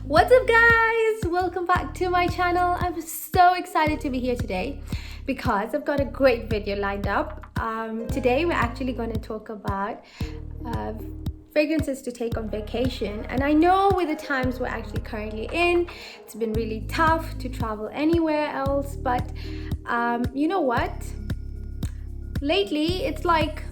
What's up guys, welcome back to my channel. I'm so excited to be here today because I've got a great video lined up. Today we're actually going to talk about fragrances to take on vacation. And I know with the times we're actually currently in, it's been really tough to travel anywhere else, but you know what, lately it's like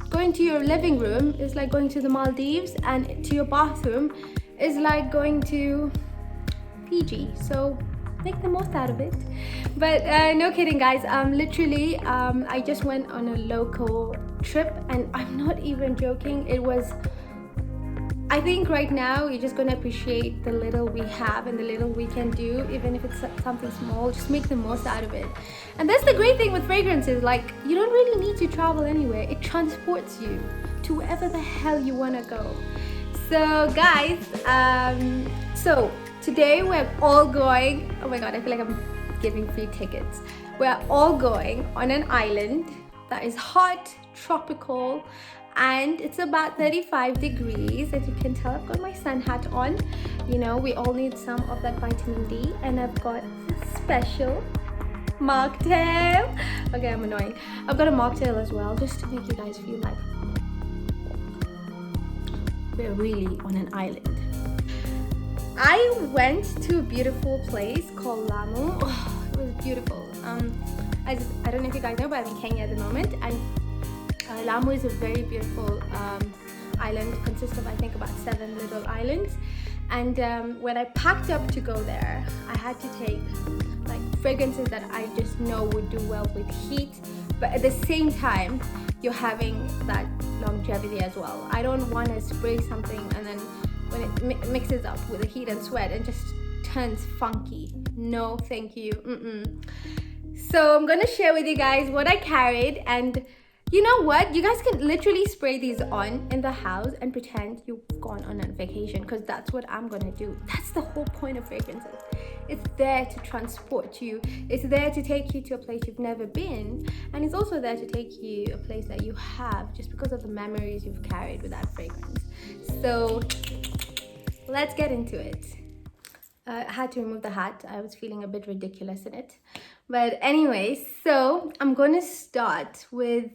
going to your living room is like going to the Maldives, and to your bathroom is like going to Fiji. So make the most out of it. But no kidding guys, literally I just went on a local trip, and I'm not even joking. It was, I think right now you're just going to appreciate the little we have and the little we can do, even if it's something small. Just make the most out of it. And that's the great thing with fragrances, like you don't really need to travel anywhere. It transports you to wherever the hell you want to go. So guys, so today we're all going, oh my god, I feel like I'm giving free tickets. We're all going on an island that is hot, tropical, and it's about 35 degrees. As you can tell, I've got my sun hat on. You know, we all need some of that vitamin D, and I've got a special mocktail. Okay, I'm annoying. I've got a mocktail as well, just to make you guys feel like we're really on an island. I went to a beautiful place called Lamu. Oh, it was beautiful. I don't know if you guys know, but I'm in Kenya at the moment, and Lamu is a very beautiful island. It consists of, I think, about 7 little islands. And when I packed up to go there, I had to take like fragrances that I just know would do well with heat, but at the same time you're having that longevity as well. I don't want to spray something and then when it mixes up with the heat and sweat and just turns funky. No thank you. So I'm gonna share with you guys what I carried, and you know what, you guys can literally spray these on in the house and pretend you've gone on a vacation, because that's what I'm gonna do. That's the whole point of fragrances. It's there to transport you. It's there to take you to a place you've never been, and it's also there to take you a place that you have just because of the memories you've carried with that fragrance. So let's get into it. I had to remove the hat. I was feeling a bit ridiculous in it. But anyway, so I'm gonna start with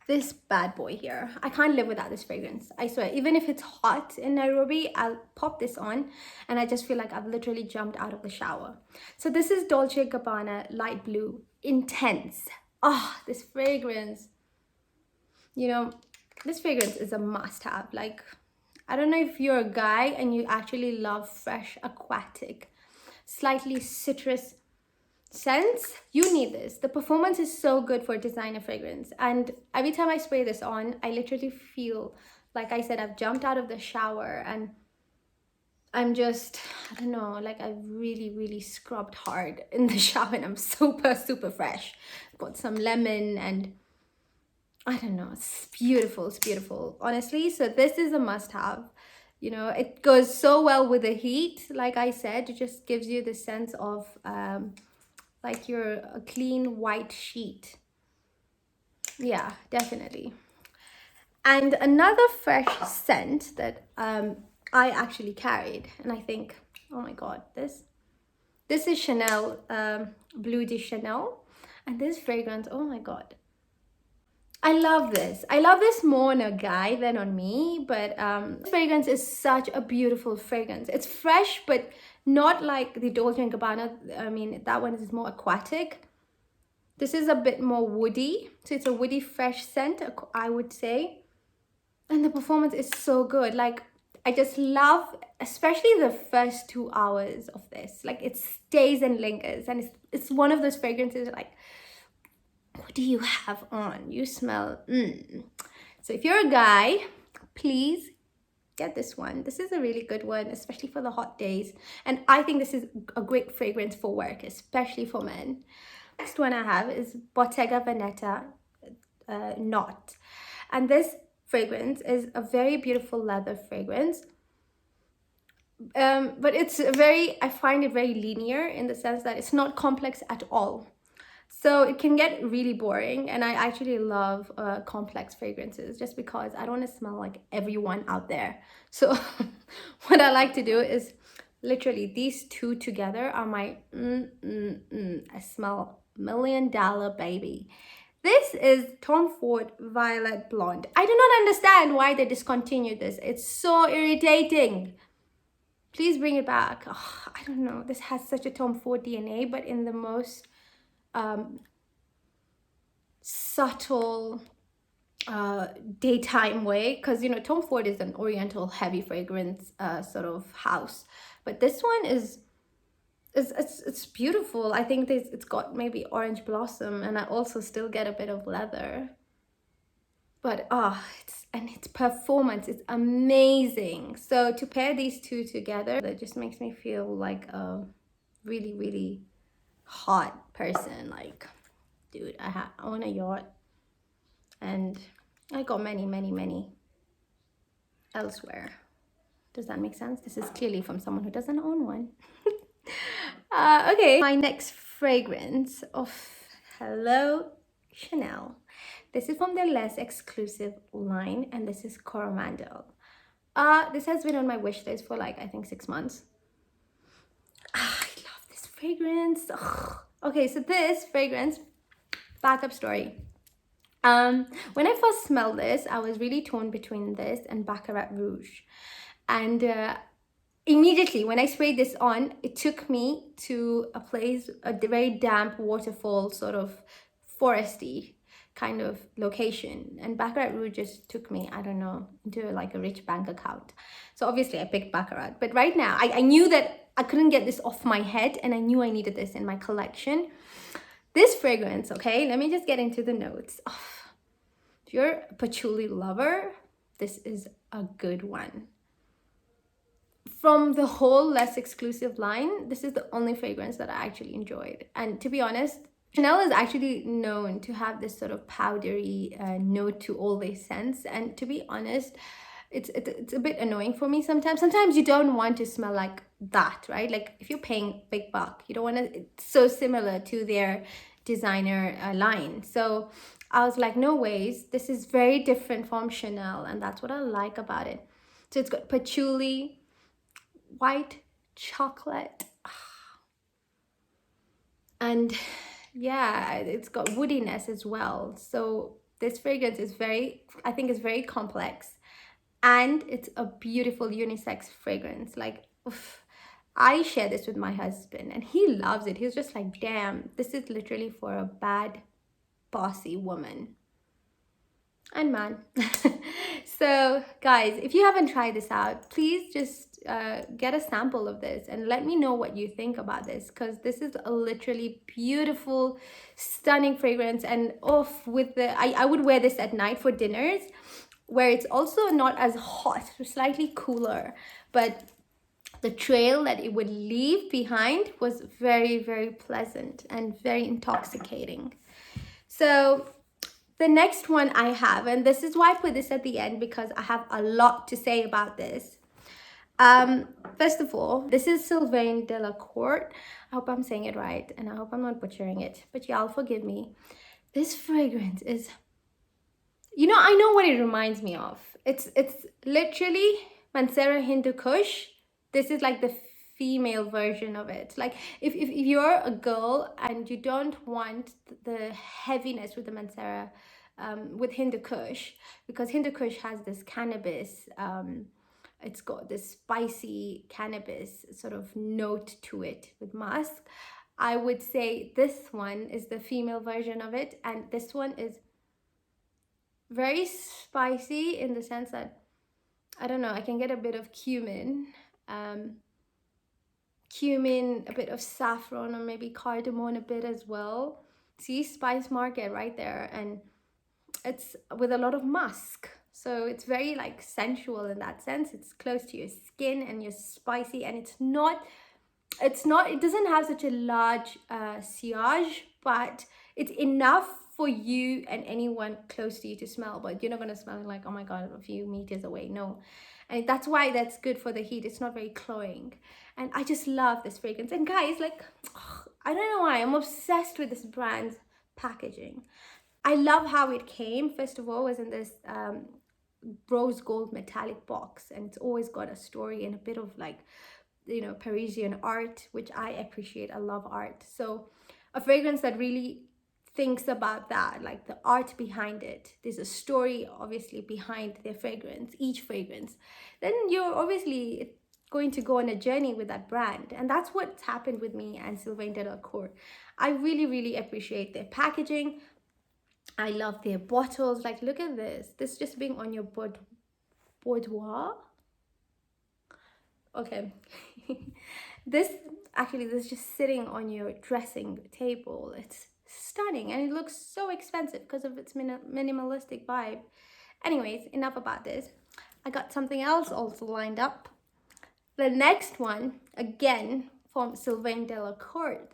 this bad boy here. I can't live without this fragrance. I swear, even if it's hot in Nairobi, I'll pop this on and I just feel like I've literally jumped out of the shower. So this is Dolce and Gabbana Light Blue Intense. Oh, this fragrance, you know, this fragrance is a must-have. Like, I don't know if you're a guy and you actually love fresh, aquatic, slightly citrus scents, you need this. The performance is so good for a designer fragrance, and every time I spray this on, I literally feel like I said I've jumped out of the shower and I'm just, I don't know, like I've really scrubbed hard in the shower and I'm super fresh. Got some lemon and I don't know, it's beautiful honestly. So this is a must-have. You know, it goes so well with the heat. Like I said, it just gives you the sense of like you're a clean white sheet. Yeah, definitely. And another fresh scent that I actually carried, and I think, oh my god, this is Chanel, Bleu de Chanel, and this fragrance, oh my god, I love this. I love this more on a guy than on me, but this fragrance is such a beautiful fragrance. It's fresh, but not like the Dolce and Gabbana. I mean, that one is more aquatic. This is a bit more woody. So it's a woody, fresh scent, I would say. And the performance is so good. Like, I just love, especially the first 2 hours of this. Like, it stays and lingers. And it's one of those fragrances like, what do you have on? You smell, So if you're a guy, please get this one. This is a really good one, especially for the hot days. And I think this is a great fragrance for work, especially for men. Next one I have is Bottega Veneta Knot. And this fragrance is a very beautiful leather fragrance. But it's I find it very linear in the sense that it's not complex at all. So it can get really boring, and I actually love complex fragrances just because I don't want to smell like everyone out there. So what I like to do is Literally, these two together are my I smell $1 million baby. This is Tom Ford Violet Blonde. I do not understand why they discontinued this. It's so irritating. Please bring it back. Oh, I don't know. This has such a Tom Ford DNA, but in the most subtle daytime way, because you know Tom Ford is an oriental heavy fragrance sort of house, but this one is it's beautiful. I think it's got maybe orange blossom, and I also still get a bit of leather, but its performance is amazing. So to pair these two together, that just makes me feel like a really, really hot person. Like, dude, I own a yacht, and I got many elsewhere. Does that make sense? This is clearly from someone who doesn't own one. Okay, my next fragrance of Hello Chanel. This is from their less exclusive line, and this is Coromandel. This has been on my wish list for like I think 6 months. I love this fragrance. Ugh. Okay, so this fragrance, backup story. When I first smelled this, I was really torn between this and Baccarat Rouge, and immediately when I sprayed this on, it took me to a place, a very damp waterfall, sort of foresty kind of location, and Baccarat Rouge just took me, I don't know, into like a rich bank account. So obviously I picked Baccarat, but right now I knew that I couldn't get this off my head, and I knew I needed this in my collection. This fragrance, okay, let me just get into the notes. Oh, if you're a patchouli lover, this is a good one. From the whole less exclusive line, this is the only fragrance that I actually enjoyed. And to be honest, Chanel is actually known to have this sort of powdery note to all their scents. And to be honest, it's a bit annoying for me sometimes. Sometimes you don't want to smell like that, right? Like if you're paying big buck, you don't want to, it's so similar to their designer line. So I was like, no ways, this is very different from Chanel, and that's what I like about it. So it's got patchouli, white chocolate, and yeah, it's got woodiness as well. So this fragrance is I think it's very complex, and it's a beautiful unisex fragrance. Like, oof, I share this with my husband and he loves it. He's just like, damn, this is literally for a bad bossy woman and man. So guys, if you haven't tried this out, please just get a sample of this and let me know what you think about this, because this is a literally beautiful, stunning fragrance. And with the I would wear this at night for dinners, where it's also not as hot, slightly cooler, but the trail that it would leave behind was very, very pleasant and very intoxicating. So the next one I have, and this is why I put this at the end, because I have a lot to say about this. First of all, this is Sylvain Delacourte. I hope I'm saying it right, and I hope I'm not butchering it, but y'all forgive me. This fragrance is, you know, I know what it reminds me of. It's literally Mancera Hindu Kush. This is like the female version of it. Like if you're a girl and you don't want the heaviness with the Mancera, with Hindu Kush, because Hindu Kush has this cannabis, it's got this spicy cannabis sort of note to it with musk. I would say this one is the female version of it, and this one is very spicy in the sense that, I don't know, I can get a bit of cumin, a bit of saffron, or maybe cardamom a bit as well. See, spice market right there, and it's with a lot of musk. So it's very like sensual in that sense. It's close to your skin and you're spicy, and it doesn't have such a large sillage, but it's enough for you and anyone close to you to smell. But you're not going to smell like, oh my god, a few meters away. No. And that's why that's good for the heat. It's not very cloying, and I just love this fragrance. And guys, like, I don't know why I'm obsessed with this brand's packaging. I love how it came. First of all, was in this rose gold metallic box, and it's always got a story and a bit of like Parisian art, which I appreciate. I love art. So a fragrance that really thinks about that, like the art behind it. There's a story obviously behind their fragrance, each fragrance. Then you're obviously going to go on a journey with that brand. And that's what's happened with me and Sylvain Delacourte. I really, really appreciate their packaging. I love their bottles. Like, look at this. This just being on your boudoir. Okay. This just sitting on your dressing table. It's stunning, and it looks so expensive because of its minimalistic vibe. Anyways, enough about this. I got something else also lined up. The next one, again from Sylvain Delacourte,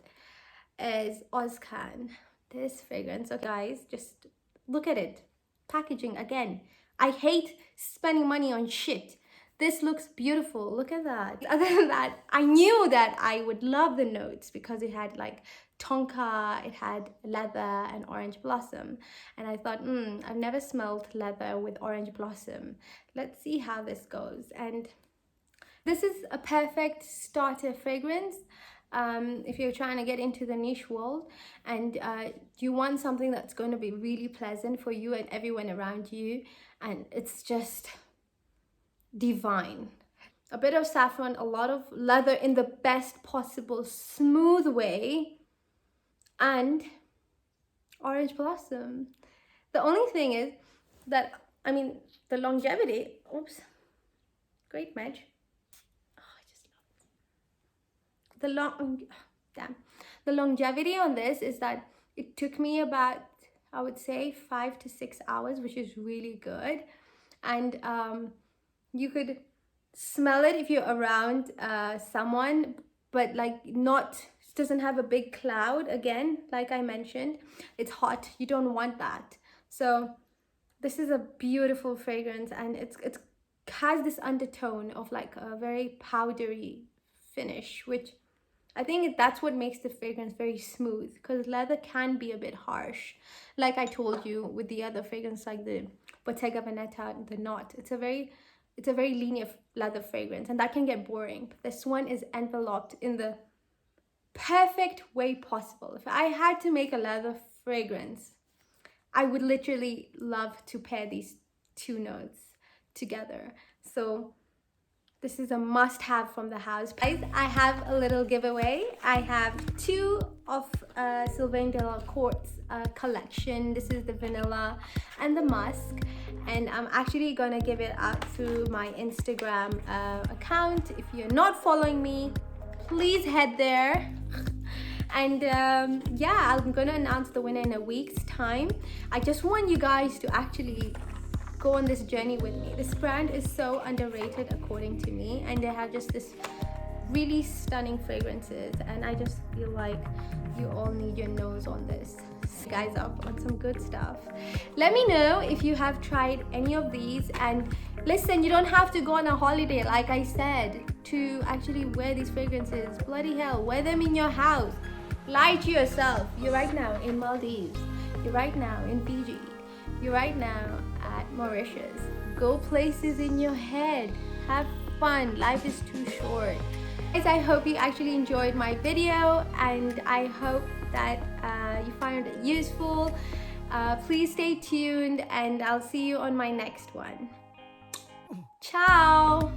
is Ozkan. This fragrance, okay, guys, just look at it. Packaging again. I hate spending money on shit. This looks beautiful. Look at that. Other than that, I knew that I would love the notes because it had like tonka, it had leather and orange blossom. And I thought, I've never smelled leather with orange blossom. Let's see how this goes. And this is a perfect starter fragrance. If you're trying to get into the niche world and you want something that's going to be really pleasant for you and everyone around you, and it's just divine. A bit of saffron, a lot of leather in the best possible smooth way, and orange blossom. The only thing is that, the longevity, great match. The longevity on this is that it took me about, I would say, 5 to 6 hours, which is really good. And you could smell it if you're around someone, but like it doesn't have a big cloud. Again, like I mentioned, it's hot, you don't want that. So this is a beautiful fragrance, and it has this undertone of like a very powdery finish, which I think that's what makes the fragrance very smooth, because leather can be a bit harsh. Like I told you with the other fragrance, like the Bottega Veneta, the Knot, it's a very linear leather fragrance, and that can get boring. But this one is enveloped in the perfect way possible. If I had to make a leather fragrance, I would literally love to pair these two notes together. So this is a must-have from the house. Guys, I have a little giveaway. I have 2 of Sylvain Delacourte's collection. This is the vanilla and the musk. And I'm actually gonna give it out through my Instagram account. If you're not following me, please head there. And yeah, I'm gonna announce the winner in a week's time. I just want you guys to actually go on this journey with me. This brand is so underrated according to me, and they have just this really stunning fragrances, and I just feel like you all need your nose on this. Guys up on some good stuff. Let me know if you have tried any of these, and listen, you don't have to go on a holiday like I said to actually wear these fragrances. Bloody hell, wear them in your house. Lie to yourself. You're right now in Maldives, you're right now in Fiji, you're right now at Mauritius. Go places in your head, have fun, life is too short. Guys, I hope you actually enjoyed my video, and I hope that you found it useful. Please stay tuned, and I'll see you on my next one. Ciao!